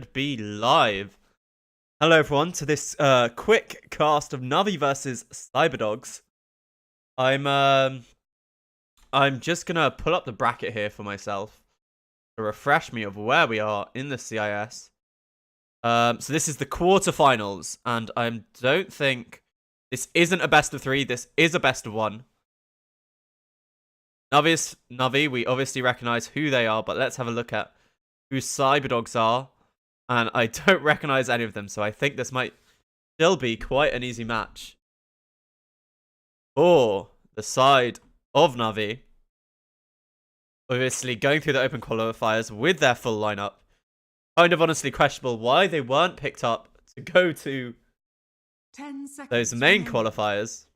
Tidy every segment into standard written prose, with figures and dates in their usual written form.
should be live. Hello everyone to this quick cast of Navi versus CyberDogs. I'm just gonna pull up the bracket here for myself to refresh me of where we are in the CIS. So this is the quarterfinals, and I don't think this isn't a best of 3. This is a best of 1. Navi, we obviously recognize who they are, but let's have a look at who CyberDogs are. And I don't recognize any of them, so I think this might still be quite an easy match for the side of Navi. Obviously, going through the open qualifiers with their full lineup. Kind of honestly questionable why they weren't picked up to go to 10 seconds those main qualifiers.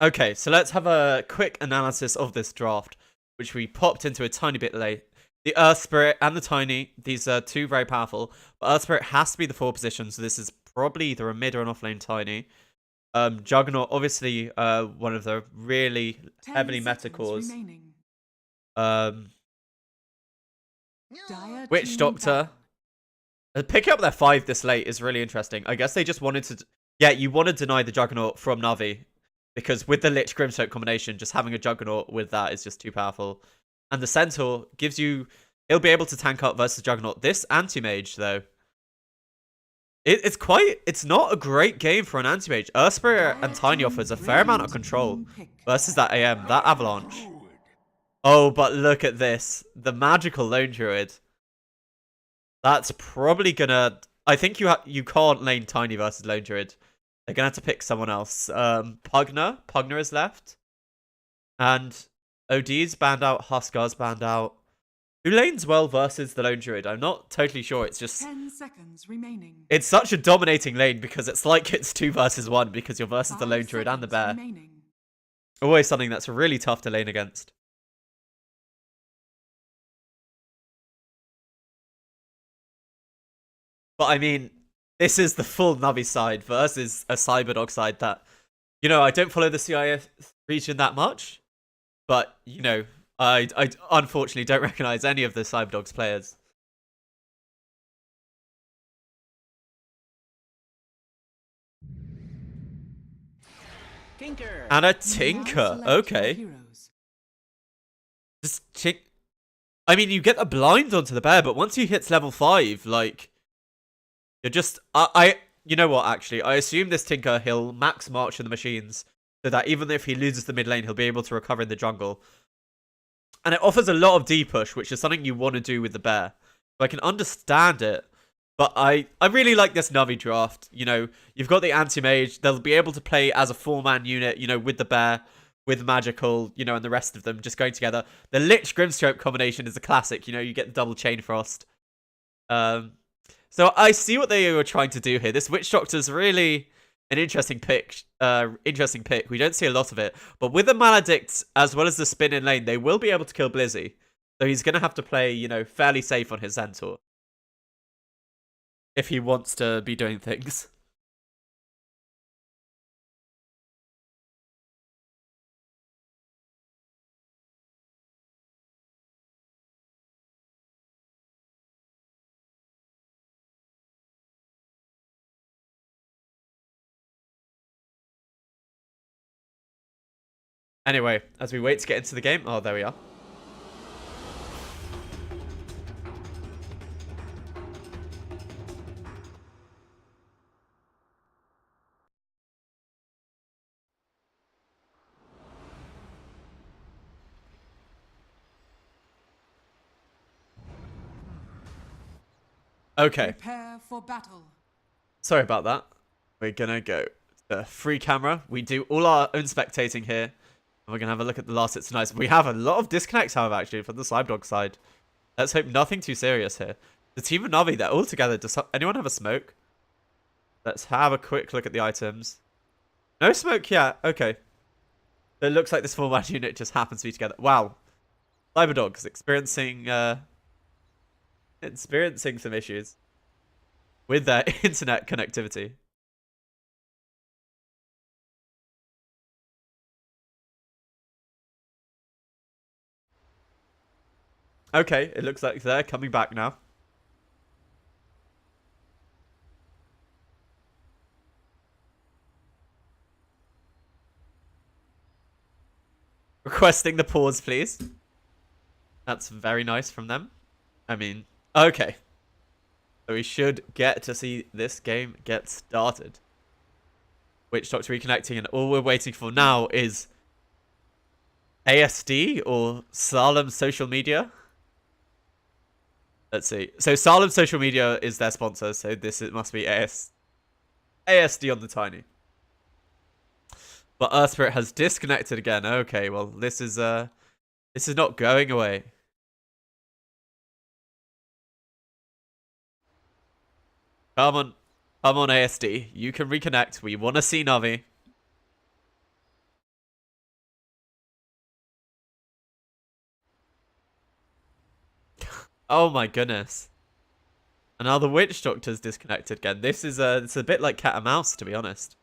Okay, so let's have a quick analysis of this draft, which we popped into a tiny bit late. The Earth Spirit and the Tiny, these are two very powerful. But Earth Spirit has to be the 4 position, so this is probably either a mid or an offlane Tiny. Juggernaut, obviously one of the really heavily meta cores. Witch Doctor. Picking up their 5 this late is really interesting. I guess they just wanted to... Yeah, you want to deny the Juggernaut from Navi. Because with the Lich Grimstroke combination, just having a Juggernaut with that is just too powerful. And the Centaur gives you... It'll be able to tank up versus Juggernaut. This Anti-Mage, though... It's not a great game for an Anti-Mage. Earthspirit and Tiny offers a fair amount of control versus that AM, that Avalanche. Oh, but look at this. The Magical Lone Druid. That's probably gonna... I think you can't lane Tiny versus Lone Druid. They're going to have to pick someone else. Pugner is left. And OD's banned out. Huskar's banned out. Who lanes well versus the Lone Druid? I'm not totally sure. It's just... 10 seconds remaining. It's such a dominating lane because it's like it's 2 versus 1 because you're versus the Lone Druid and the Bear. Remaining. Always something that's really tough to lane against. But I mean... This is the full Navi side versus a CyberDog side that, you know, I don't follow the CIS region that much. But, you know, I unfortunately don't recognize any of the CyberDogs players. Tinker. And a Tinker. Okay. Just I mean, you get a blind onto the Bear, but once he hits level 5, like... You're just... You know what, actually? I assume this Tinker, he'll max march in the machines so that even if he loses the mid lane, he'll be able to recover in the jungle. And it offers a lot of D-push, which is something you want to do with the Bear. So I can understand it. But I really like this Navi draft. You know, you've got the Anti-Mage. They'll be able to play as a 4-man unit, you know, with the Bear, with Magical, you know, and the rest of them just going together. The Lich Grimstroke combination is a classic. You know, you get the double Chain Frost. So I see what they were trying to do here. This Witch Doctor's really an interesting pick. We don't see a lot of it. But with the Maledict, as well as the spin in lane, they will be able to kill Blizzy. So he's going to have to play, you know, fairly safe on his Centaur. If he wants to be doing things. Anyway, as we wait to get into the game... Oh, there we are. Okay. Prepare for battle. Sorry about that. We're gonna go to free camera. We do all our own spectating here. And we're going to have a look at the last hits tonight. We have a lot of disconnects, however, actually, from the CyberDog side. Let's hope nothing too serious here. The team of Navi, they're all together. Does anyone have a smoke? Let's have a quick look at the items. No smoke yet. Okay. It looks like this format unit just happens to be together. Wow. CyberDogs experiencing some issues with their internet connectivity. Okay, it looks like they're coming back now. Requesting the pause, please. That's very nice from them. I mean, okay. So we should get to see this game get started. Witch Doctor reconnecting, and all we're waiting for now is ASD or Salem Social Media. Let's see. So Salem Social Media is their sponsor, so it must be ASD on the tiny. But Earth Spirit has disconnected again. Okay, well this is not going away. Come on ASD. You can reconnect. We want to see Navi. Oh my goodness. And now the Witch Doctor's disconnected again. This is it's a bit like cat and mouse, to be honest.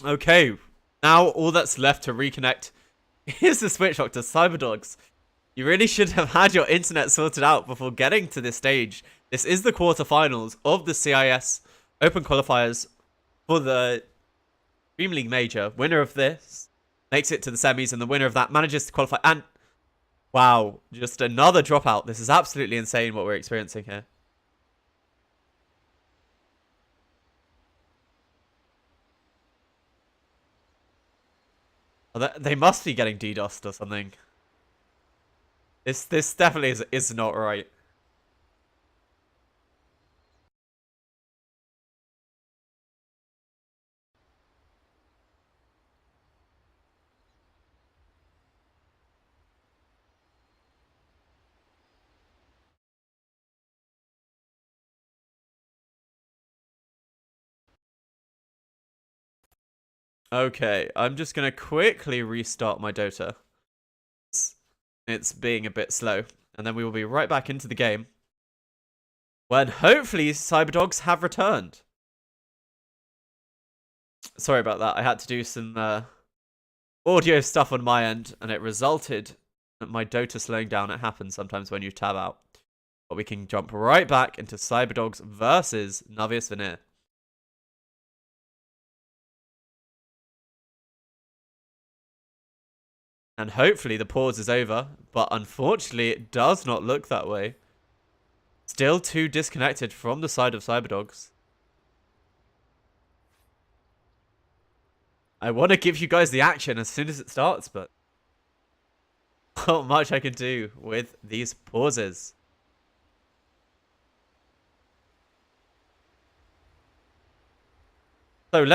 Okay, now all that's left to reconnect is the Switch Doctor. CyberDogs, you really should have had your internet sorted out before getting to this stage. This is the quarterfinals of the CIS Open Qualifiers for the Dream League Major. Winner of this makes it to the semis, and the winner of that manages to qualify. And wow, just another dropout. This is absolutely insane what we're experiencing here. Oh, they must be getting DDoSed or something. This definitely is not right. Okay, I'm just gonna quickly restart my Dota. It's being a bit slow, and then we will be right back into the game when hopefully CyberDogs have returned. Sorry about that. I had to do some audio stuff on my end, and it resulted in my Dota slowing down. It happens sometimes when you tab out. But we can jump right back into CyberDogs versus Navi Veneer. And hopefully the pause is over, but unfortunately it does not look that way. Still too disconnected from the side of CyberDogs. I want to give you guys the action as soon as it starts, but not much I can do with these pauses. So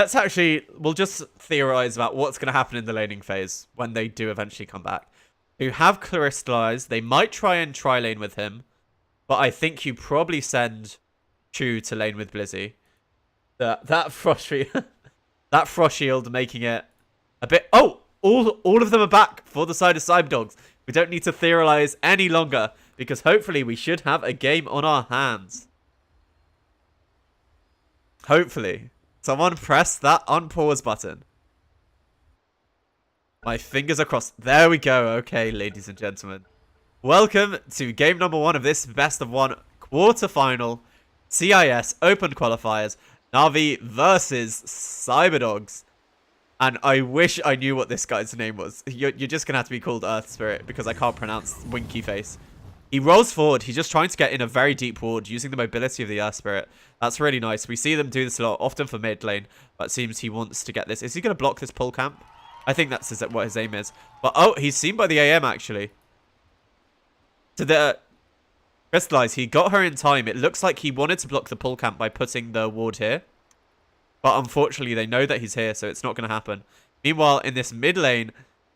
we'll just theorize about what's going to happen in the laning phase when they do eventually come back. You have crystallized. They might try and tri-lane with him, but I think you probably send Chu to lane with Blizzy. That frost that frost shield making it a bit. Oh, all of them are back for the side of CyberDogs. We don't need to theorize any longer because hopefully we should have a game on our hands. Hopefully. Someone press that unpause button. My fingers are crossed. There we go. Okay, ladies and gentlemen. Welcome to game number 1 of this best of 1 quarterfinal CIS Open Qualifiers. Navi versus CyberDogs. And I wish I knew what this guy's name was. You're just going to have to be called Earth Spirit because I can't pronounce Winky Face. He rolls forward. He's just trying to get in a very deep ward using the mobility of the Earth Spirit. That's really nice. We see them do this a lot, often for mid lane. But it seems he wants to get this. Is he going to block this pull camp? I think that's what his aim is. But, oh, he's seen by the AM, actually. To the Crystallize, he got her in time. It looks like he wanted to block the pull camp by putting the ward here. But unfortunately, they know that he's here, so it's not going to happen. Meanwhile, in this mid lane,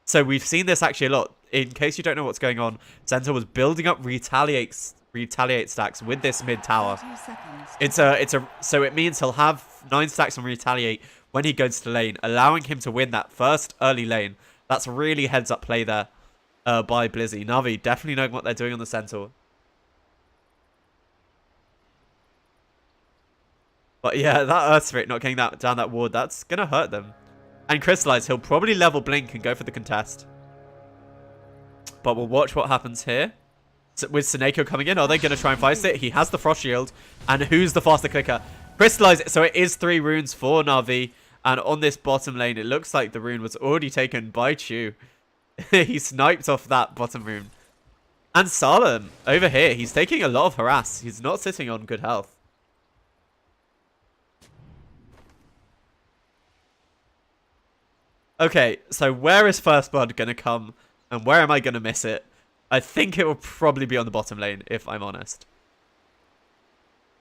so we've seen this actually a lot. In case you don't know what's going on, Centaur was building up retaliate stacks with this mid tower. So it means he'll have 9 stacks on retaliate when he goes to lane, allowing him to win that first early lane. That's really heads up play there by Blizzy. Navi definitely knowing what they're doing on the Centaur. But yeah, that Earth Spirit not getting down that ward, that's going to hurt them. And Crystallize, he'll probably level Blink and go for the contest. But we'll watch what happens here. So with Seneko coming in, are they going to try and fight it? He has the Frost Shield. And who's the faster clicker? Crystallize. So it is 3 runes for Navi. And on this bottom lane, it looks like the rune was already taken by Chu. He sniped off that bottom rune. And Salem, over here, he's taking a lot of harass. He's not sitting on good health. Okay, so where is First Blood going to come? And where am I going to miss it? I think it will probably be on the bottom lane, if I'm honest.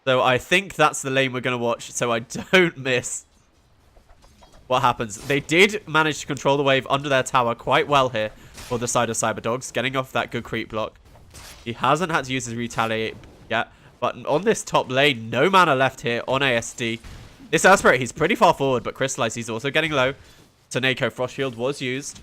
So I think that's the lane we're going to watch, so I don't miss what happens. They did manage to control the wave under their tower quite well here for the side of CyberDogs, getting off that good creep block. He hasn't had to use his retaliate yet, but on this top lane, no mana left here on ASD. This Aspirate, he's pretty far forward, but Crystallize, he's also getting low. Seneko Frost Shield was used.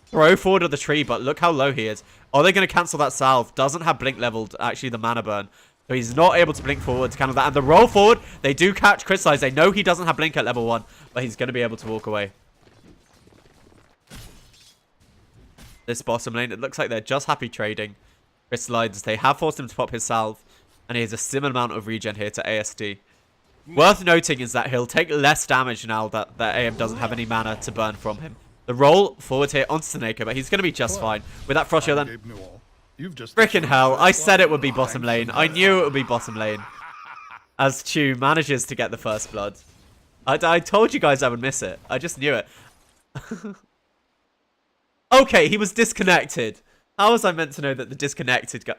Throw forward of the tree, but look how low he is. Are they going to cancel that salve? Doesn't have blink leveled, actually, the mana burn. So he's not able to blink forward to counter that. And the roll forward, they do catch Crystallize. They know he doesn't have blink at level 1, but he's going to be able to walk away. This bottom lane, it looks like they're just happy trading. Crystallize, they have forced him to pop his salve, and he has a similar amount of regen here to ASD. Worth noting is that he'll take less damage now that AM doesn't have any mana to burn from him. The roll forward here onto Seneko, but he's going to be just fine. With that Frost Shield then. Frickin' hell, I said it would be bottom lane. I knew it would be bottom lane. As Chu manages to get the first blood. I told you guys I would miss it. I just knew it. Okay, he was disconnected. How was I meant to know that the disconnected guy...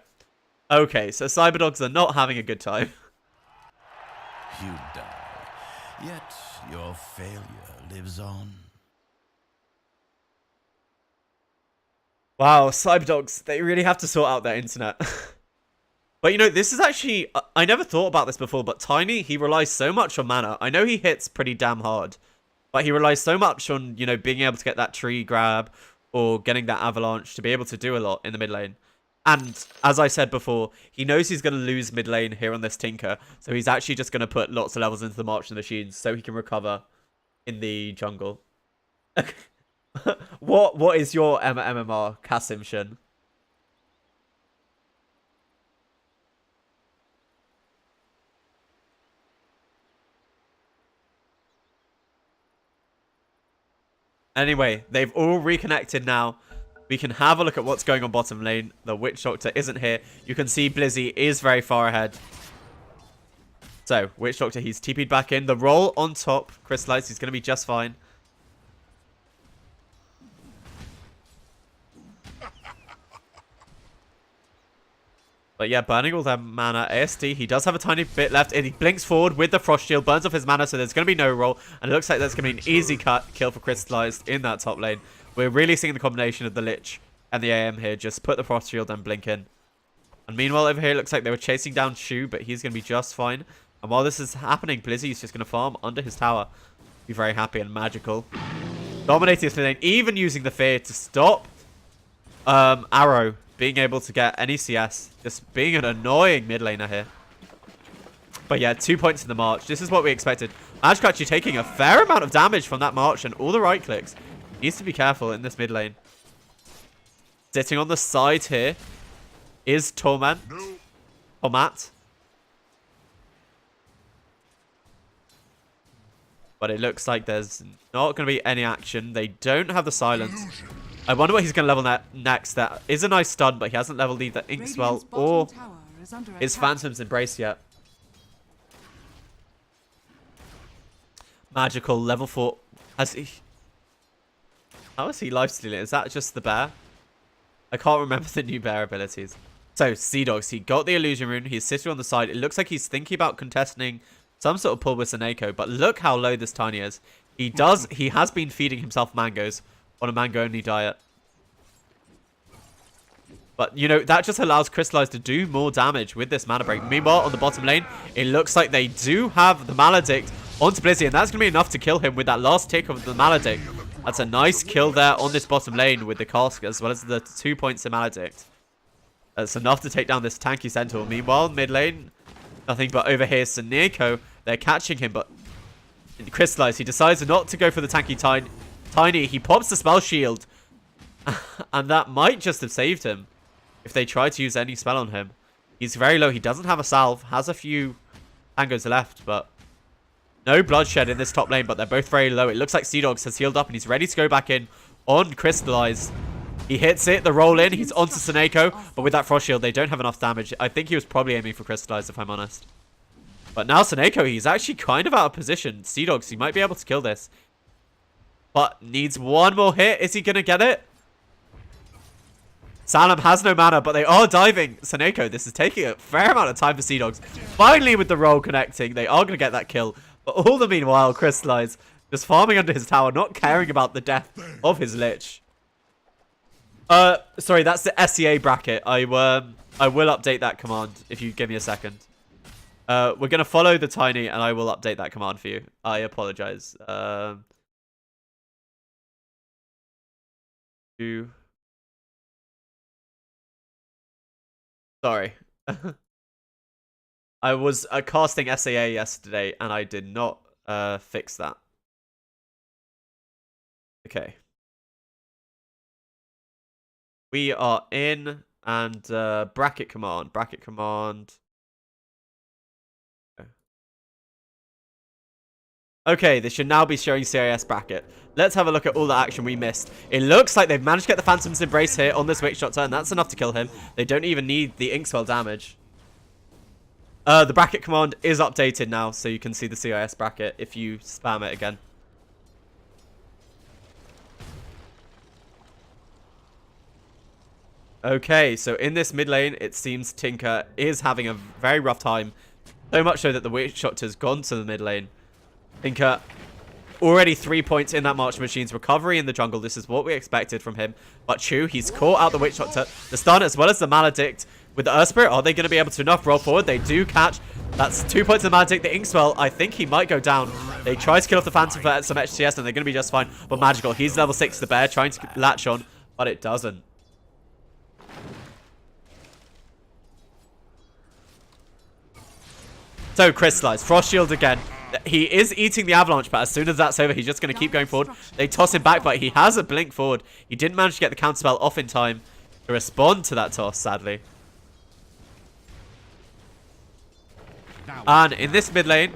Okay, so CyberDogs are not having a good time. You die, yet your failure lives on. Wow, CyberDogs, they really have to sort out their internet. But you know, this is actually... I never thought about this before, but Tiny, he relies so much on mana. I know he hits pretty damn hard, but he relies so much on, you know, being able to get that tree grab or getting that avalanche to be able to do a lot in the mid lane. And as I said before, he knows he's going to lose mid lane here on this Tinker. So he's actually just going to put lots of levels into the March of the Machines so he can recover in the jungle. What is your MMR, Kasim Shin? Anyway, they've all reconnected now. We can have a look at what's going on bottom lane. The Witch Doctor isn't here. You can see Blizzy is very far ahead. So, Witch Doctor, he's TP'd back in. The roll on top, Crystallize, he's going to be just fine. But yeah, burning all their mana. ASD, he does have a tiny bit left. And he blinks forward with the Frost Shield, burns off his mana, so there's going to be no roll. And it looks like there's going to be an easy kill for Crystallized in that top lane. We're really seeing the combination of the Lich and the AM here. Just put the Frost Shield and blink in. And meanwhile, over here, it looks like they were chasing down Shu, but he's going to be just fine. And while this is happening, Blizzy's just going to farm under his tower. Be very happy and magical. Dominating this lane, even using the Fear to stop Arrow being able to get any CS. Just being an annoying mid laner here. But yeah, 2 points in the March. This is what we expected. Ashka actually taking a fair amount of damage from that March and all the right clicks. Needs to be careful in this mid lane. Sitting on the side here is Torment. But But it looks like there's not going to be any action. They don't have the silence. I wonder what he's going to level next. That is a nice stun, but he hasn't leveled either Inkswell or his Phantom's Embrace yet. Magical level 4. Has he? How is he lifestealing? Is that just the bear? I can't remember the new bear abilities. So, CyberDogs, he got the illusion rune. He's sitting on the side. It looks like he's thinking about contesting some sort of pull with Seneko, but look how low this Tiny is. He has been feeding himself mangoes on a mango-only diet. But, you know, that just allows Crystallize to do more damage with this mana break. Meanwhile, on the bottom lane, it looks like they do have the Maledict onto Blizzy, and that's going to be enough to kill him with that last tick of the Maledict. That's a nice kill there on this bottom lane with the cask, as well as the 2 points of Maledict. That's enough to take down this tanky Centaur. Meanwhile, mid lane, nothing but over here. Seneko, they're catching him, but in Crystallize, he decides not to go for the tanky Tiny. He pops the spell shield, and that might just have saved him if they try to use any spell on him. He's very low. He doesn't have a salve, has a few angles left, but no bloodshed in this top lane, but they're both very low. It looks like CyberDogs has healed up, and he's ready to go back in on Crystallize. He hits it, the roll in, he's onto Seneko, but with that Frost Shield, they don't have enough damage. I think he was probably aiming for Crystallize, if I'm honest. But now Seneko, he's actually kind of out of position. CyberDogs, he might be able to kill this, but needs one more hit. Is he going to get it? Salam has no mana, but they are diving. Seneko, this is taking a fair amount of time for CyberDogs. Finally, with the roll connecting, they are going to get that kill. But all the meanwhile, Crystallize just farming under his tower, not caring about the death of his Lich. Sorry, that's the SEA bracket. I will update that command if you give me a second. We're going to follow the Tiny, and I will update that command for you. I apologize. Sorry. I was casting SAA yesterday, and I did not fix that. Okay. We are in, and bracket command. Bracket command. Okay, this should now be showing CIS bracket. Let's have a look at all the action we missed. It looks like they've managed to get the Phantom's Embrace here on this Witch Doctor, and that's enough to kill him. They don't even need the Inkswell damage. The bracket command is updated now, so you can see the CIS bracket if you spam it again. Okay, so in this mid lane, it seems Tinker is having a very rough time. So much so that the Witch Doctor's gone to the mid lane. Tinker already 3 points in that March Machine's recovery in the jungle. This is what we expected from him. But Chu, he's caught out the Witch Doctor, the stun, as well as the Maledict. With the Earth Spirit, are they going to be able to enough roll forward? They do catch. That's 2 points of the Maledict. The Inkswell, I think he might go down. They try to kill off the Phantom for some HCS, and they're going to be just fine. But Magical, he's level 6, the bear, trying to latch on, but it doesn't. So, Crystallize, Frost Shield again. He is eating the Avalanche, but as soon as that's over, he's just going to keep going forward. They toss him back, but he has a blink forward. He didn't manage to get the counterspell off in time to respond to that toss, sadly. And in this mid lane,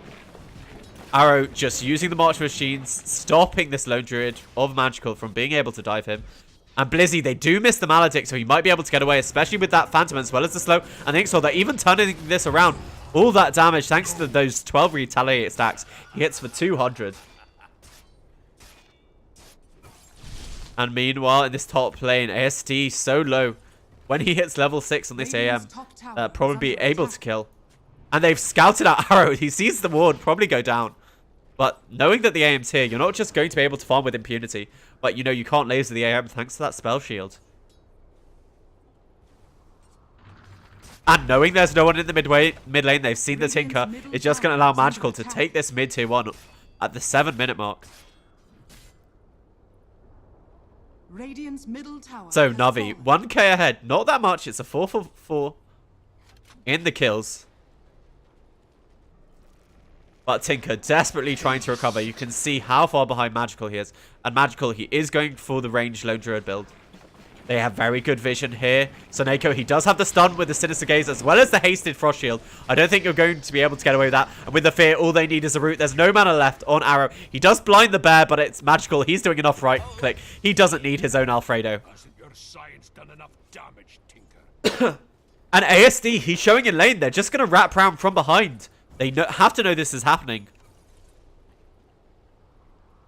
Arrow just using the March Machines, stopping this Lone Druid of Magical from being able to dive him. And Blizzy, they do miss the Maledict, so he might be able to get away, especially with that Phantom as well as the slow. And Inkswell, they're even turning this around. All that damage, thanks to those 12 retaliate stacks, he hits for 200. And meanwhile, in this top lane, ASD so low. When he hits level 6 on this AM, probably be able to kill. And they've scouted out Arrow. He sees the ward probably go down. But knowing that the AM's here, you're not just going to be able to farm with impunity. But you know you can't laser the AM thanks to that spell shield. And knowing there's no one in the mid lane, they've seen the Tinker. It's just going to allow Magical to take this mid tier 1 at the 7-minute mark. Radiant's middle tower So Navi, 1k ahead. Not that much. It's a 4 for 4 in the kills. But Tinker desperately trying to recover. You can see how far behind Magical he is. And Magical, he is going for the ranged Lone Druid build. They have very good vision here. Soneko, he does have the stun with the Sinister Gaze as well as the hasted Frost Shield. I don't think you're going to be able to get away with that. And with the Fear, all they need is a root. There's no mana left on Arrow. He does blind the bear, but it's magical. He's doing enough right click. He doesn't need his own Alfredo. Hasn't your science done enough damage, Tinker? And ASD, he's showing in lane. They're just going to wrap around from behind. They have to know this is happening.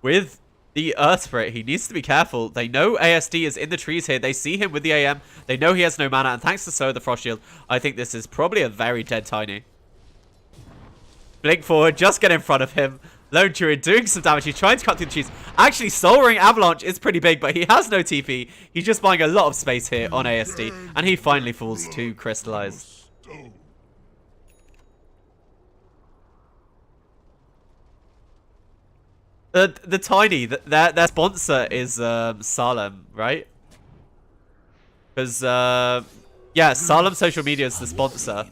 With the Earth Spirit, he needs to be careful. They know ASD is in the trees here. They see him with the AM. They know he has no mana. And thanks to Sow, the Frost Shield, I think this is probably a very dead Tiny. Blink forward, just get in front of him. Lone Druid doing some damage. He's trying to cut through the trees. Actually, Soul Ring Avalanche is pretty big, but he has no TP. He's just buying a lot of space here on ASD. And he finally falls to Crystallize. The Tiny, their sponsor is Salem, right? Because, yeah, Salem Social Media is the sponsor.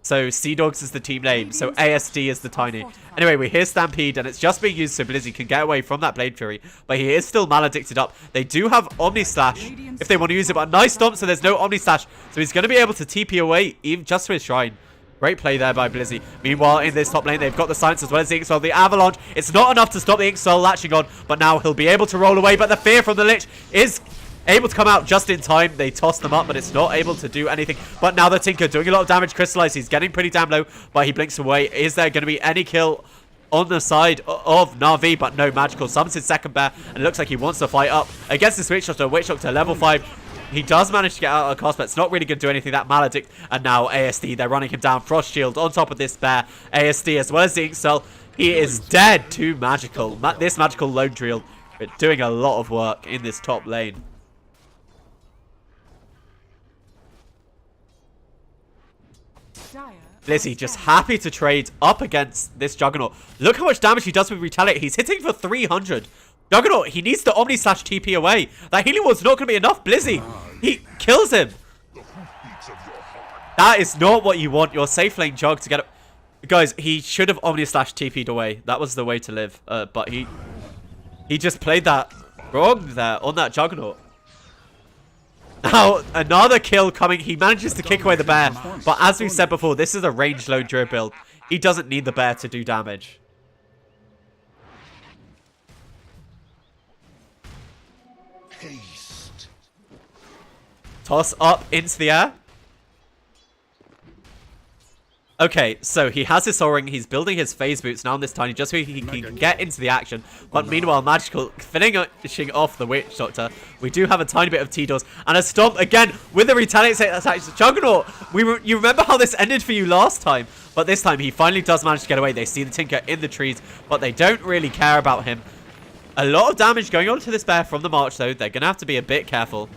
So CyberDogs is the team name. So ASD is the Tiny. Anyway, we hear Stampede, and it's just being used so Blizzy can get away from that Blade Fury. But he is still maledicted up. They do have Omni Slash if they want to use it. But a nice stomp, so there's no Omni Slash. So he's going to be able to TP away, even just to his shrine. Great play there by Blizzy. Meanwhile, in this top lane, they've got the Silence as well as the Ink Soul. The Avalanche, it's not enough to stop the Ink Soul latching on, but now he'll be able to roll away. But the Fear from the Lich is able to come out just in time. They toss them up, but it's not able to do anything. But now the Tinker doing a lot of damage. Crystallize, he's getting pretty damn low, but he blinks away. Is there going to be any kill on the side of Navi? But no, Magical summons his second bear, and it looks like he wants to fight up against this Witch Doctor. Witch Doctor level 5. He does manage to get out of the cost, but it's not really going to do anything. That Maledict, and now ASD, they're running him down. Frost Shield on top of this bear. ASD as well as the Ink Cell. He is dead to Magical. This Magical Lone Drill doing a lot of work in this top lane. Blizzy just happy to trade up against this Juggernaut. Look how much damage he does with Retaliate. He's hitting for 300. Juggernaut, he needs the Omni Slash TP away. That healing ward's not going to be enough. Blizzy, he kills him. That is not what you want. Your safe lane Jug to get it. Guys, he should have Omni Slash TP'd away. That was the way to live. But he just played that wrong there on that Juggernaut. Now, another kill coming. He manages to kick away the bear. But as we said before, this is a ranged Lone Druid build. He doesn't need the bear to do damage. Toss up into the air. Okay, so he has his Soul Ring. He's building his Phase Boots now on this Tiny just so he can get into the action. But meanwhile, Magical finishing off the Witch Doctor. We do have a tiny bit of T-Doors. And a Stomp again with the Retaliate attack. Juggernaut, you remember how this ended for you last time. But this time, he finally does manage to get away. They see the Tinker in the trees, but they don't really care about him. A lot of damage going on to this bear from the March, though. They're going to have to be a bit careful.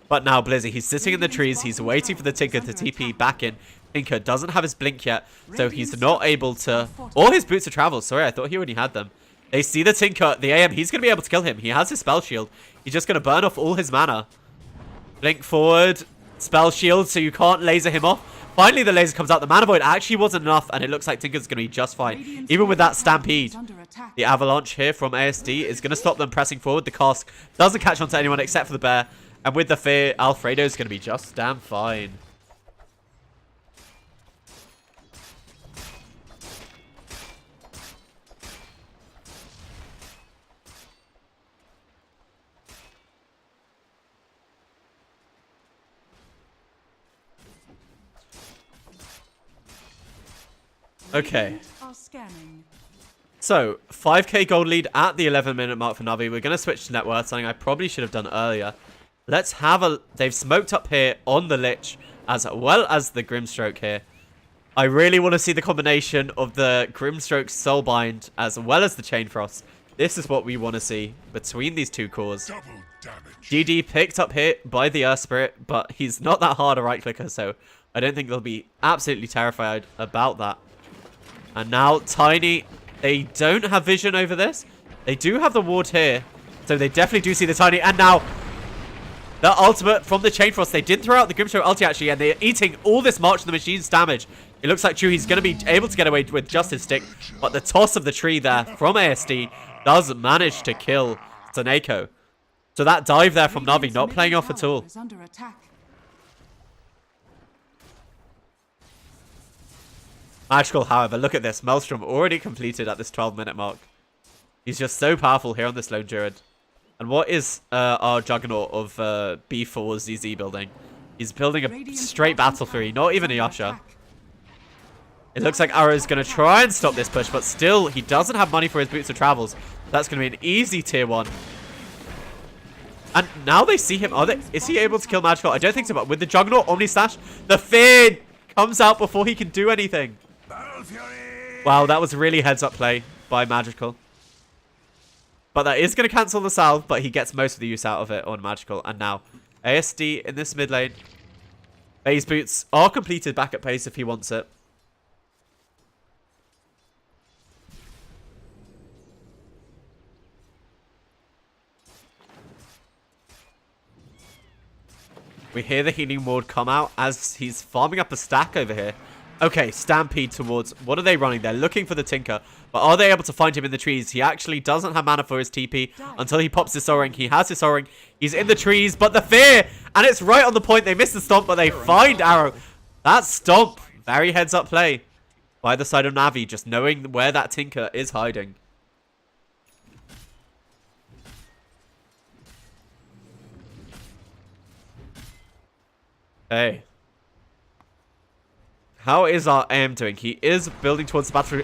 But now Blizzy, he's sitting in the trees. He's waiting for the Tinker to TP back in. Tinker doesn't have his blink yet, so he's not able to... Or his Boots of Travel. Sorry, I thought he already had them. They see the Tinker, the AM. He's going to be able to kill him. He has his Spell Shield. He's just going to burn off all his mana. Blink forward. Spell Shield, so you can't laser him off. Finally, the laser comes out. The Mana Void actually wasn't enough, and it looks like Tinker's going to be just fine. Even with that Stampede. The Avalanche here from ASD is going to stop them pressing forward. The Cask doesn't catch on to anyone except for the bear. And with the Fear, Alfredo's going to be just damn fine. Okay. So, 5k gold lead at the 11-minute mark for Navi. We're going to switch to net worth, something I probably should have done earlier. Let's have a... They've smoked up here on the Lich, as well as the Grimstroke here. I really want to see the combination of the Grimstroke Soulbind, as well as the Chain Frost. This is what we want to see between these two cores. GD picked up here by the Earth Spirit, but he's not that hard a right-clicker, so I don't think they'll be absolutely terrified about that. And now, Tiny, they don't have vision over this. They do have the ward here, so they definitely do see the Tiny. And now, the ultimate from the Chain Frost. They did throw out the Grimstroke ulti, actually, and they're eating all this March of the Machine's damage. It looks like Chew, he's going to be able to get away with just his stick, but the toss of the tree there from ASD does manage to kill Soneko. So that dive there from Navi, not playing off at all. Is under attack. Magical, however, look at this. Maelstrom already completed at this 12-minute mark. He's just so powerful here on this lone Druid. And what is our Juggernaut of B4 ZZ building? He's building a straight Battle Fury, not even a Yasha. It looks like Arrow's going to try and stop this push, but still, he doesn't have money for his Boots of Travels. That's going to be an easy tier 1. And now they see him. Is he able to kill Magical? I don't think so, but with the Juggernaut Omni Slash, the fear comes out before he can do anything. Wow, that was really heads-up play by Magical. But that is going to cancel the salve, but he gets most of the use out of it on Magical. And now, ASD in this mid lane. Phase Boots are completed back at pace if he wants it. We hear the healing ward come out as he's farming up a stack over here. Okay, Stampede towards... What are they running? They're looking for the Tinker. But are they able to find him in the trees? He actually doesn't have mana for his TP until he pops his O-Ring. He has his O-Ring. He's in the trees, but the fear! And it's right on the point. They miss the stomp, but they find Arrow. That stomp. Very heads-up play by the side of Navi, just knowing where that Tinker is hiding. Hey. How is our AM doing? He is building towards the Battle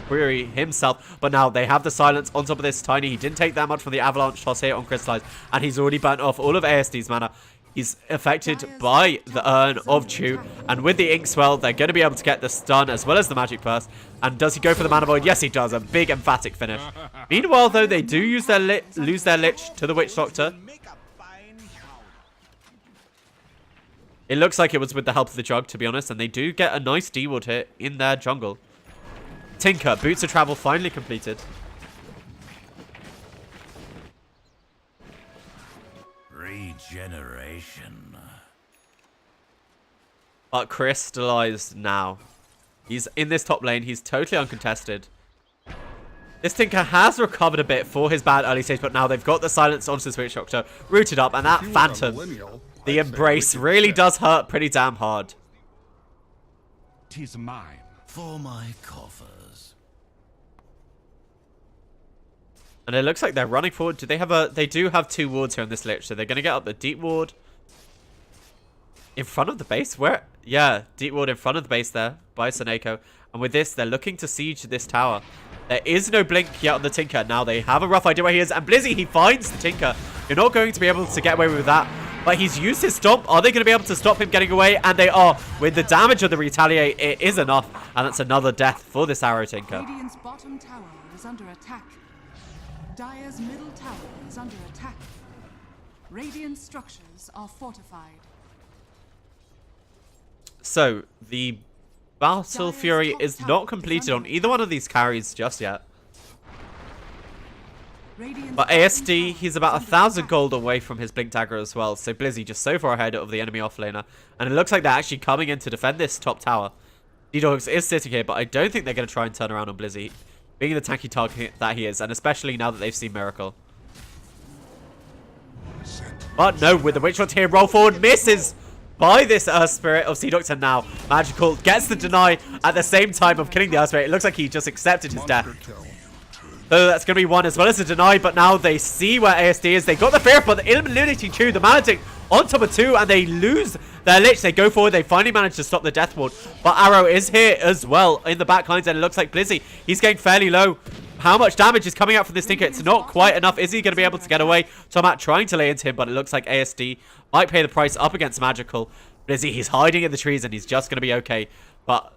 Fury himself, but now they have the silence on top of this Tiny. He didn't take that much from the Avalanche toss here on Crystallize, and he's already burnt off all of ASD's mana. He's affected by the Urn of Chew, and with the Ink Swell, they're going to be able to get the stun as well as the Magic Burst. And does he go for the Mana Void? Yes, he does. A big, emphatic finish. Meanwhile, though, they do lose their Lich to the Witch Doctor. It looks like it was with the help of the Jug, to be honest, and they do get a nice D-Ward hit in their jungle. Tinker, Boots of Travel finally completed. Regeneration. But crystallized now. He's in this top lane. He's totally uncontested. This Tinker has recovered a bit for his bad early stage, but now they've got the silence onto the Switch Doctor, rooted up, and that Phantom, the Embrace, really does hurt pretty damn hard. 'Tis mine. For my coffers. And it looks like they're running forward. Do they have a... They do have 2 wards here on this Lich, so they're going to get up the Deep Ward in front of the base. Where? Yeah, Deep Ward in front of the base there by Seneko. And with this, they're looking to siege this tower. There is no blink yet on the Tinker. Now they have a rough idea where he is. And Blizzy, he finds the Tinker. You're not going to be able to get away with that. But he's used his stomp. Are they going to be able to stop him getting away? And they are. With the damage of the retaliate, it is enough. And that's another death for this Arrow Tinker. Radiant's bottom tower is under attack. Dire's middle tower is under attack. Radiant structures are fortified. So, the Battle Fury is not completed on either one of these carries just yet. But ASD, he's about 1,000 gold away from his Blink Dagger as well. So Blizzy just so far ahead of the enemy offlaner. And it looks like they're actually coming in to defend this top tower. D-Dogs is sitting here, but I don't think they're going to try and turn around on Blizzy, being the tanky target that he is. And especially now that they've seen Miracle. But no, with the Witch Hunt here, roll forward, misses by this Earth Spirit of Sea Doctor now. Magical gets the deny at the same time of killing the Earth Spirit. It looks like he just accepted his death. So that's going to be one as well as a deny, but now they see where ASD is. They got the fear, but the eliminating Chew, the Manitic on top of 2, and they lose their Lich. They go forward. They finally manage to stop the Death Ward. But Arrow is here as well in the back lines, and it looks like Blizzy, he's getting fairly low. How much damage is coming out from this Tinker? It's not quite enough. Is he going to be able to get away? Tomat trying to lay into him, but it looks like ASD might pay the price up against Magical. Blizzy, he's hiding in the trees, and he's just going to be okay. But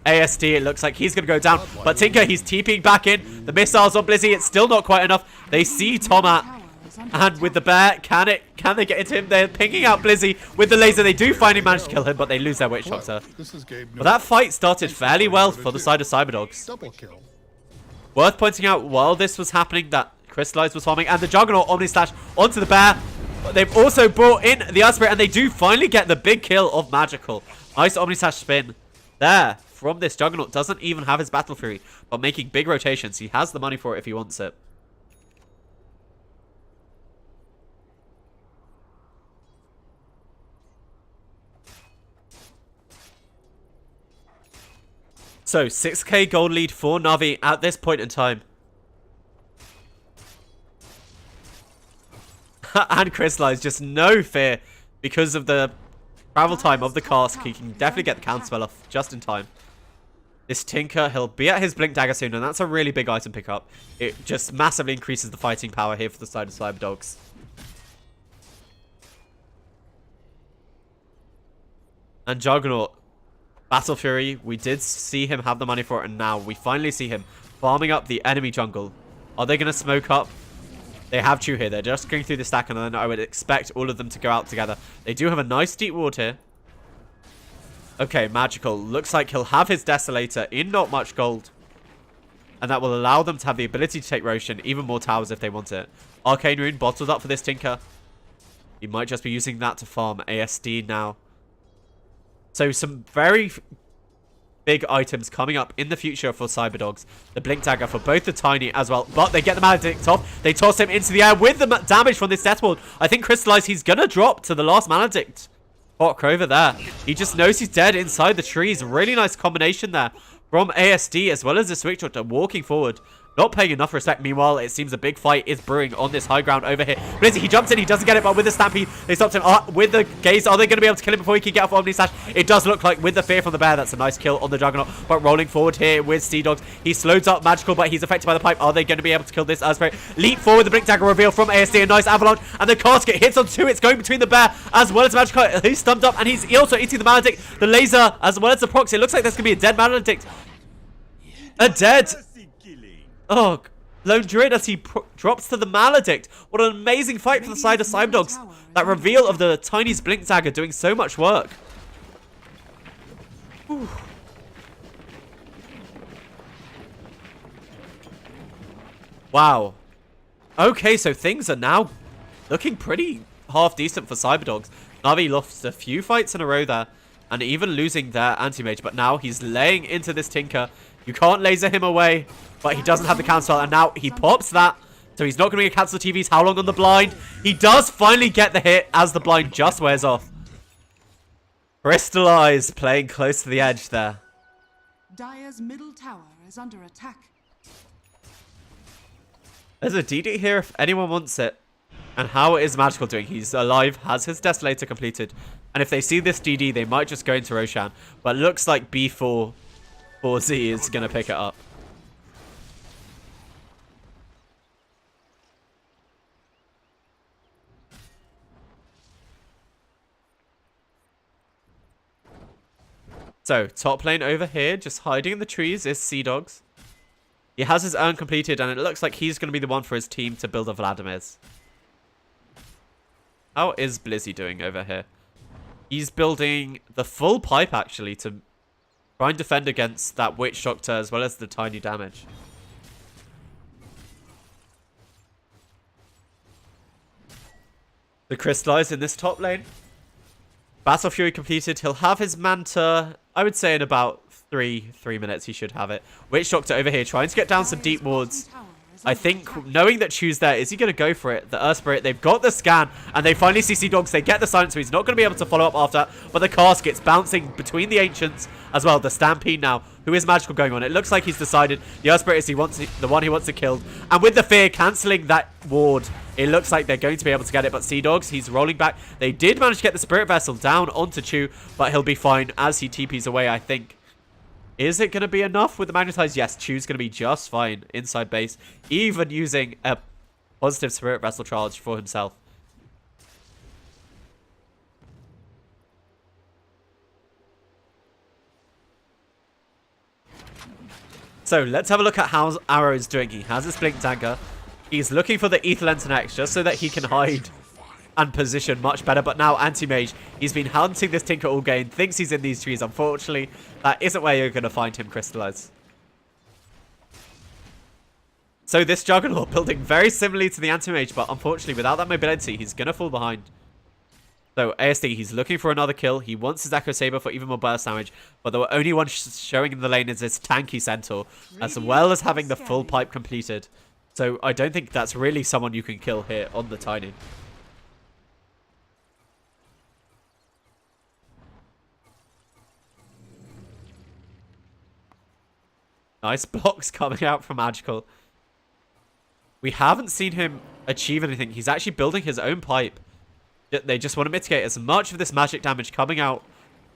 ASD, it looks like he's going to go down. But Tinker, he's TPing back in. The missiles on Blizzy, it's still not quite enough. They see Tomat. And with the bear, can they get into him? They're pinging out Blizzy with the laser. They do finally manage to kill him, but they lose their Witch Doctor. But that fight started fairly well for the side of CyberDogs. Double kill. Worth pointing out, while this was happening, that Crystallize was farming, and the Juggernaut Omni Slash onto the bear. They've also brought in the Earth Spirit, and they do finally get the big kill of Magical. Nice Omni Slash spin there from this Juggernaut. Doesn't even have his Battle Fury, but making big rotations. He has the money for it if he wants it. So, 6k gold lead for Navi at this point in time. And Crystallize, just no fear because of the travel time of the cask. He can definitely get the counterspell off just in time. This Tinker, he'll be at his Blink Dagger soon, and that's a really big item pickup. It just massively increases the fighting power here for the side of CyberDogs. And Juggernaut, Battle Fury, we did see him have the money for it, and now we finally see him farming up the enemy jungle. Are they going to smoke up? They have Chew here. They're just going through the stack, and then I would expect all of them to go out together. They do have a nice deep ward here. Okay, Magical. Looks like he'll have his Desolator in not much gold. And that will allow them to have the ability to take Roshan, even more towers if they want it. Arcane Rune bottled up for this Tinker. He might just be using that to farm ASD now. So some very big items coming up in the future for CyberDogs. The Blink Dagger for both the Tiny as well. But they get the Maledict off. They toss him into the air with the damage from this Death Ward. I think Crystallize, he's going to drop to the last Maledict. Hot Crover there. He just knows he's dead inside the trees. Really nice combination there from ASD as well as the Switch Doctor walking forward. Not paying enough respect. Meanwhile, it seems a big fight is brewing on this high ground over here. Blizzy, he jumps in. He doesn't get it, but with the Stampede, they stopped him. With the Gaze, are they going to be able to kill him before he can get off Omni Slash? It does look like with the Fear from the Bear. That's a nice kill on the Juggernaut. But rolling forward here with CyberDogs. He slows up Magical, but he's affected by the pipe. Are they going to be able to kill this Spirit? Leap forward, the Blink Dagger reveal from ASD. A nice avalanche. And the casket hits on two. It's going between the Bear as well as Magical. He's stumped up, and he's also eating the Maledict. The laser as well as the proxy. It looks like there's going to be a dead Maledict. A dead. Oh, Lone Druid as he drops to the Maledict. What an amazing fight for the side of CyberDogs. That reveal of the Tiny's Blink Dagger doing so much work. Whew. Wow. Okay, so things are now looking pretty half decent for CyberDogs. Navi lost a few fights in a row there, and even losing their anti-mage, but now he's laying into this Tinker. You can't laser him away, but he doesn't have the cancel, and now he pops that, so he's not going to get cancel TVs. How long on the blind? He does finally get the hit as the blind just wears off. Crystallize playing close to the edge there. Dire's middle tower is under attack. There's a DD here if anyone wants it. And how is Magical doing? He's alive, has his Desolator completed. And if they see this DD, they might just go into Roshan. But it looks like B4Z is going to pick it up. So, top lane over here, just hiding in the trees, is CyberDogs. He has his urn completed, and it looks like he's going to be the one for his team to build a Vladimir's. How is Blizzy doing over here? He's building the full pipe, actually, to try and defend against that Witch Doctor as well as the tiny damage. The Crystallize in this top lane. Battle Fury completed. He'll have his Manta, I would say in about three minutes he should have it. Witch Doctor over here trying to get down some deep wards. I think, knowing that Chew's there, is he going to go for it? The Earth Spirit, they've got the scan, and they finally see CyberDogs. They get the silence, so he's not going to be able to follow up after. But the casket's bouncing between the Ancients as well. The Stampede now. Who is Magical going on? It looks like he's decided the Earth Spirit is the one he wants to kill. And with the Fear cancelling that ward, it looks like they're going to be able to get it. But CyberDogs, he's rolling back. They did manage to get the Spirit Vessel down onto Chew, but he'll be fine as he TPs away, I think. Is it going to be enough with the Magnetize? Yes, Chew's going to be just fine inside base, even using a positive Spirit Vessel charge for himself. So, let's have a look at how Arrow is doing. He has his Blink Dagger. He's looking for the Ether Lantern X just so that he can hide and position much better. But now Anti-Mage, he's been hunting this Tinker all game, thinks he's in these trees. Unfortunately, that isn't where you're going to find him, Crystallize. So this Juggernaut building very similarly to the Anti-Mage, but unfortunately without that mobility, he's going to fall behind. So ASD, he's looking for another kill. He wants his Echo Saber for even more burst damage, but the only one showing in the lane is this tanky Centaur, as well as having the full pipe completed. So I don't think that's really someone you can kill here on the Tiny. Nice blocks coming out from Magical. We haven't seen him achieve anything. He's actually building his own pipe. They just want to mitigate as much of this magic damage coming out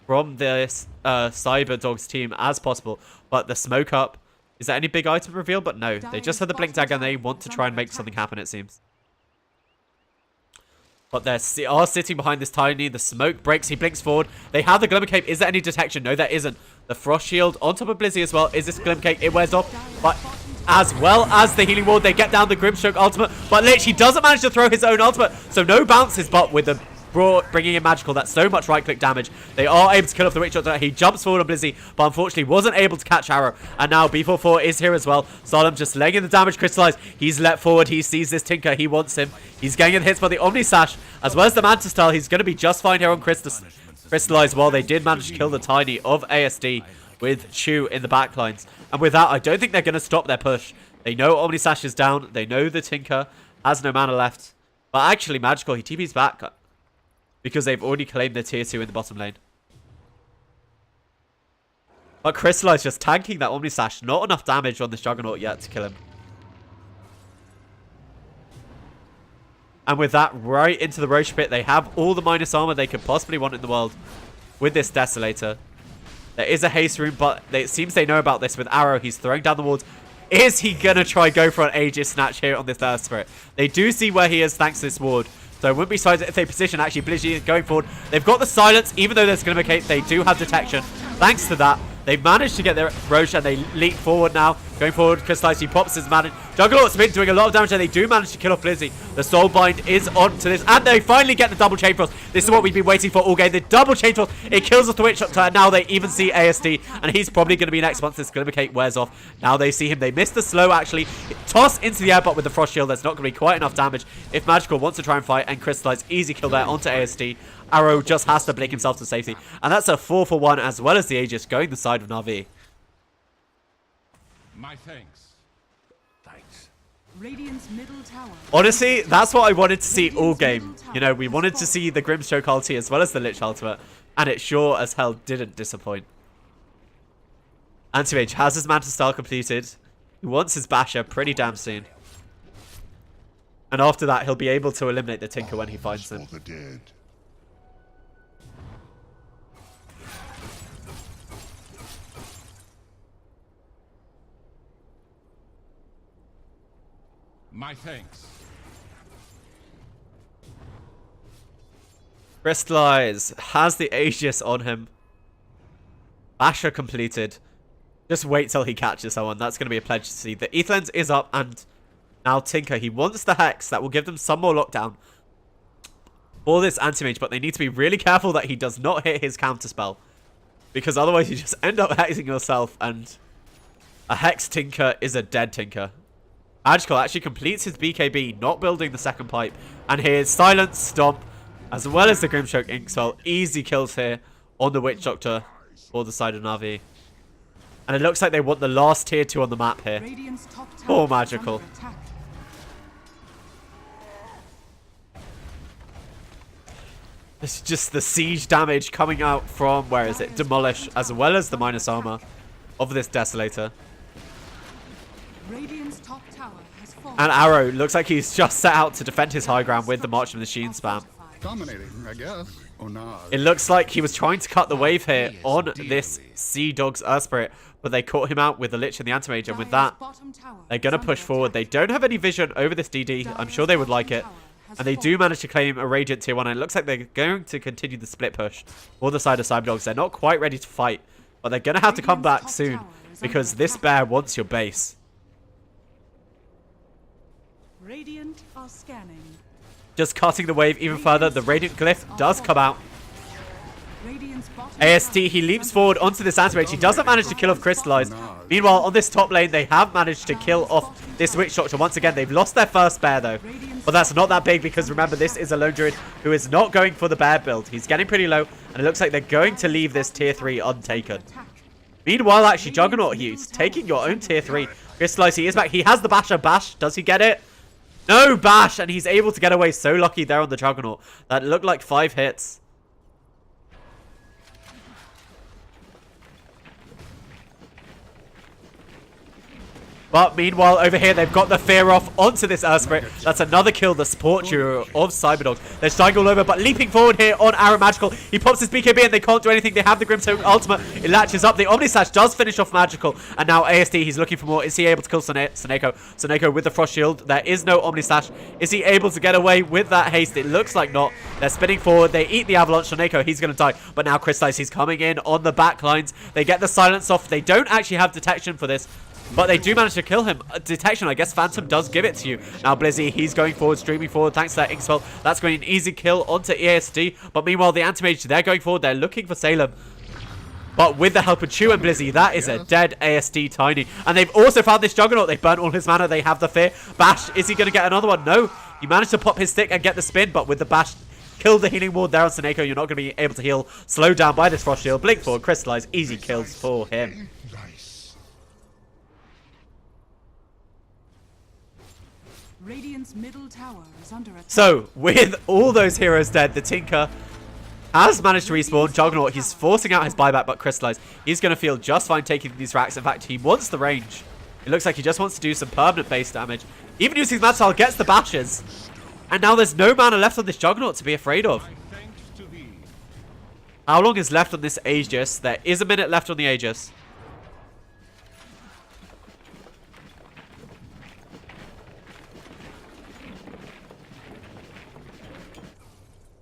from this CyberDogs team as possible. But the smoke up. Is there any big item reveal? But no. They just had the blink dagger and they want to try and make something happen, it seems. But they are sitting behind this tiny. The smoke breaks. He blinks forward. They have the Glimmer Cape. Is there any detection? No, there isn't. The Frost Shield on top of Blizzy as well. Is this Glimmer Cape? It wears off. But as well as the Healing Ward, they get down the Grimstroke ultimate. But Lich, he doesn't manage to throw his own ultimate. So no bounces, but with the bringing in Magical, that's so much right-click damage. They are able to kill off the Witch Doctor. He jumps forward on Blizzy, but unfortunately wasn't able to catch Arrow. And now B44 is here as well. Solemn just laying in the damage. Crystallize. He's let forward. He sees this Tinker. He wants him. He's getting hits by the Omni Sash, as well as the Manta Style. He's going to be just fine here on Crystallize, while they did manage to kill the Tiny of ASD with Chew in the backlines. And with that, I don't think they're going to stop their push. They know Omni Sash is down. They know the Tinker has no mana left. But actually, Magical, he TP's back, because they've already claimed their tier 2 in the bottom lane. But Crystallize just tanking that Omni Sash. Not enough damage on this Juggernaut yet to kill him. And with that, right into the Roche Pit. They have all the minus armor they could possibly want in the world with this Desolator. There is a haste rune, but it seems they know about this with Arrow. He's throwing down the wards. Is he going to try go for an Aegis Snatch here on this Earth Spirit? They do see where he is thanks to this ward. So it wouldn't be surprised if they position. Actually, Blizzy is going forward. They've got the silence. Even though there's Glimmer Cape, they do have detection. Thanks to that, they've managed to get their Roche and they leap forward now. Going forward, Crystallize, he pops his mana. Juggernaut's been doing a lot of damage and they do manage to kill off Blizzy. The Soulbind is on to this. And they finally get the double Chain Frost. This is what we've been waiting for all game. The double Chain Frost. It kills off the Witch Doctor. And now they even see ASD. And he's probably going to be next once this Glimmer Cape wears off. Now they see him. They miss the slow actually. Toss into the air, but with the Frost Shield, there's not going to be quite enough damage. If Magical wants to try and fight and Crystallize, easy kill there onto ASD. Arrow just has to blink himself to safety. And that's a 4-for-1 as well as the Aegis going the side of Navi. My thanks. Thanks. Radiant's middle tower. Honestly, that's what I wanted to see all game. You know, we wanted to see the Grimstroke ulti as well as the Lich ultimate. And it sure as hell didn't disappoint. Anti-Mage has his Manta Style completed. He wants his Basher pretty damn soon. And after that, he'll be able to eliminate the Tinker when he finds them. For the dead. My thanks. Crystallize has the Aegis on him. Basher completed. Just wait till he catches someone. That's going to be a pledge to see. The Etherlens is up and now Tinker. He wants the Hex. That will give them some more lockdown for this Anti-Mage. But they need to be really careful that he does not hit his counterspell. Because otherwise you just end up hexing yourself. And a Hex Tinker is a dead Tinker. Magical actually completes his BKB, not building the second pipe. And here's Silence, Stomp, as well as the Grimstroke Inkswell. Easy kills here on the Witch Doctor for the side of Navi. And it looks like they want the last tier 2 on the map here. Oh, Magical. This is just the siege damage coming out from, where is it? Demolish, as well as the minus armor of this Desolator. And Arrow looks like he's just set out to defend his high ground with the March of the Machine spam. Dominating, I guess. Or not. It looks like he was trying to cut the wave here on this CyberDogs Earth Spirit, but they caught him out with the Lich and the Anti-Mage, and with that, they're going to push forward. They don't have any vision over this DD. I'm sure they would like it. And they do manage to claim a Radiant Tier 1, and it looks like they're going to continue the split push for the side of CyberDogs. They're not quite ready to fight, but they're going to have to come back soon, because this bear wants your base. Radiant are scanning. Just cutting the wave even further. The Radiant Glyph does come out. ASD, he leaps forward onto this Anti-Mage. He doesn't manage to kill off Crystallize. Meanwhile, on this top lane, they have managed to kill off this Witch Doctor once again. They've lost their first bear, though. But that's not that big because, remember, this is a Lone Druid who is not going for the bear build. He's getting pretty low, and it looks like they're going to leave this tier 3 untaken. Meanwhile, actually, Juggernaut, he's taking your own tier 3. Crystallize, he is back. He has the Basher Bash. Does he get it? No bash, and he's able to get away. So lucky there on the Juggernaut. That looked like 5 hits. But meanwhile, over here, they've got the fear off onto this Earth Spirit. That's another kill, the support duo of CyberDogs. They're starting all over, but leaping forward here on Arrow Magical. He pops his BKB and they can't do anything. They have the Grimstone ultimate. It latches up. The Omnislash does finish off Magical. And now ASD, he's looking for more. Is he able to kill Soneko? Soneko with the Frost Shield. There is no Omnislash. Is he able to get away with that haste? It looks like not. They're spinning forward. They eat the Avalanche. Soneko, he's going to die. But now Crystallize, he's coming in on the back lines. They get the silence off. They don't actually have detection for this. But they do manage to kill him. Detection, I guess Phantom does give it to you. Now Blizzy, he's going forward, streaming forward thanks to that ink spell. That's going to be an easy kill onto ESD. But meanwhile, the Anti-Mage, they're going forward. They're looking for Salem. But with the help of Chew and Blizzy, that is a dead ASD Tiny. And they've also found this Juggernaut. They burnt all his mana. They have the fear. Bash, is he going to get another one? No. He managed to pop his stick and get the spin. But with the Bash, kill the healing ward there on Soneko. You're not going to be able to heal. Slowed down by this Frost Shield. Blink forward, Crystallize. Easy kills for him. Radiant's middle tower is under attack. So, with all those heroes dead, the Tinker has managed to respawn. Juggernaut, he's forcing out his buyback, but Crystallize, he's going to feel just fine taking these racks. In fact, he wants the range. It looks like he just wants to do some permanent base damage. Even using his Mad gets the bashes. And now there's no mana left on this Juggernaut to be afraid of. How long is left on this Aegis? There is a minute left on the Aegis.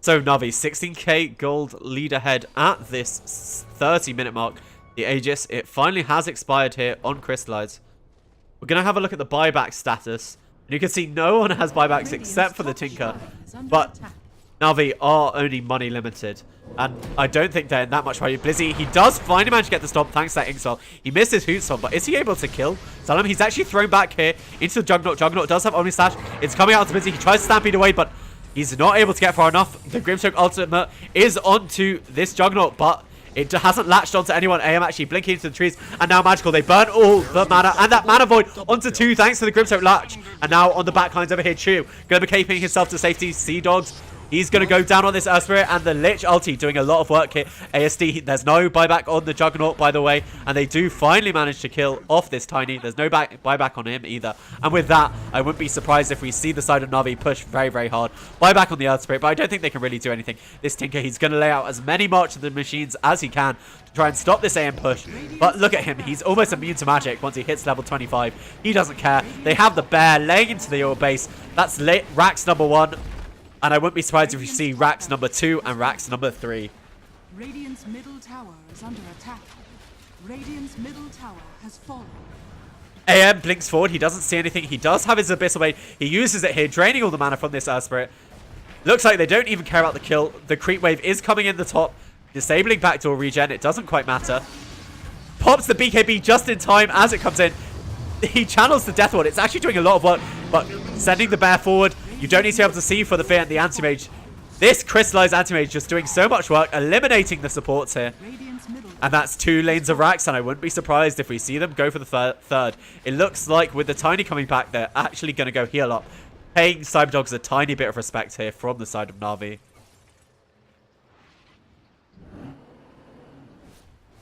So Navi, 16k gold lead ahead at this 30-minute mark. The Aegis, it finally has expired here on Crystallize. We're going to have a look at the buyback status. And you can see no one has buybacks except for the Tinker. But Navi are only money limited. And I don't think they're in that much value. Blizzy, he does finally manage to get the stomp thanks to that ink spell. He missed his hoot stomp, but is he able to kill Salem? He's actually thrown back here into the Juggernaut. Juggernaut does have Omni Slash. It's coming out to Blizzy. He tries to stampede away, but he's not able to get far enough. The Grimstroke ultimate is onto this Juggernaut, but it hasn't latched onto anyone. AM actually blinking into the trees. And now Magical. They burn all the mana. And that Mana Void onto 2 thanks to the Grimstroke latch. And now on the backlines over here, Chew. Going to be keeping himself to safety. CyberDogs. He's going to go down on this Earth Spirit, and the Lich ulti doing a lot of work here. ASD, there's no buyback on the Juggernaut, by the way, and they do finally manage to kill off this Tiny. There's no buyback on him either. And with that, I wouldn't be surprised if we see the side of Navi push very, very hard. Buyback on the Earth Spirit, but I don't think they can really do anything. This Tinker, he's going to lay out as many March of the Machines as he can to try and stop this AM push. But look at him, he's almost immune to magic once he hits level 25. He doesn't care. They have the bear laying into the oil base. That's Rax number 1. And I wouldn't be surprised if we see Rax number 2 and Rax number 3. Radiant's middle tower is under attack. Radiant's middle tower has fallen. AM blinks forward. He doesn't see anything. He does have his Abyssal Blade. He uses it here, draining all the mana from this Earth Spirit. Looks like they don't even care about the kill. The creep wave is coming in the top, disabling backdoor regen. It doesn't quite matter. Pops the BKB just in time as it comes in. He channels the Death Ward. It's actually doing a lot of work, but sending the bear forward. You don't need to be able to see for the fear and the Anti-Mage. This Crystallized Anti-Mage just doing so much work, eliminating the supports here. And that's 2 lanes of Rax, and I wouldn't be surprised if we see them go for the third. It looks like with the Tiny coming back, they're actually going to go heal up. Paying CyberDogs a tiny bit of respect here from the side of Navi.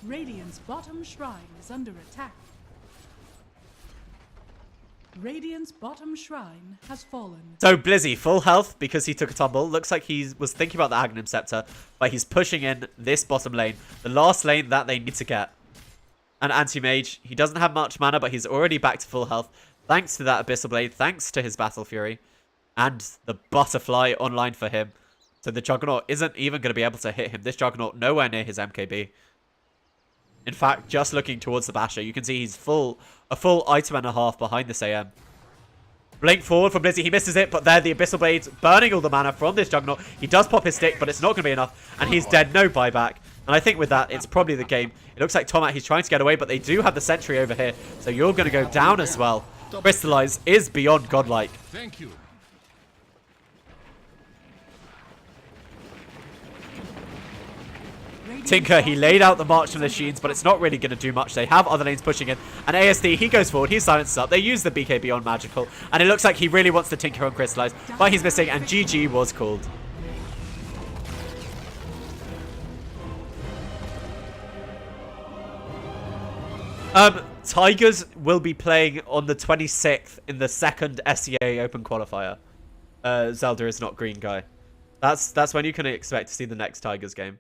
Radiant's bottom shrine is under attack. Radiant's bottom shrine has fallen. So Blizzy, full health because he took a tumble. Looks like he was thinking about the Aghanim Scepter, but he's pushing in this bottom lane. The last lane that they need to get. An Anti-Mage. He doesn't have much mana, but he's already back to full health. Thanks to that Abyssal Blade, thanks to his Battle Fury. And the Butterfly online for him. So the Juggernaut isn't even going to be able to hit him. This Juggernaut nowhere near his MKB. In fact, just looking towards the Basher, you can see he's a full item and a half behind this AM. Blink forward from Blizzy. He misses it, but there the Abyssal Blade's burning all the mana from this Juggernaut. He does pop his stick, but it's not going to be enough. And he's dead. No buyback. And I think with that, it's probably the game. It looks like Tomat, he's trying to get away, but they do have the Sentry over here. So you're going to go down as well. Crystallize is beyond godlike. Thank you. Tinker, he laid out the March of the Machines, but it's not really going to do much. They have other lanes pushing in. And ASD, he goes forward. He silences up. They use the BKB on Magical. And it looks like he really wants to Tinker on Crystallize. But he's missing, and GG was called. Tigers will be playing on the 26th in the second SEA Open Qualifier. Zelda is not green, guy. That's when you can expect to see the next Tigers game.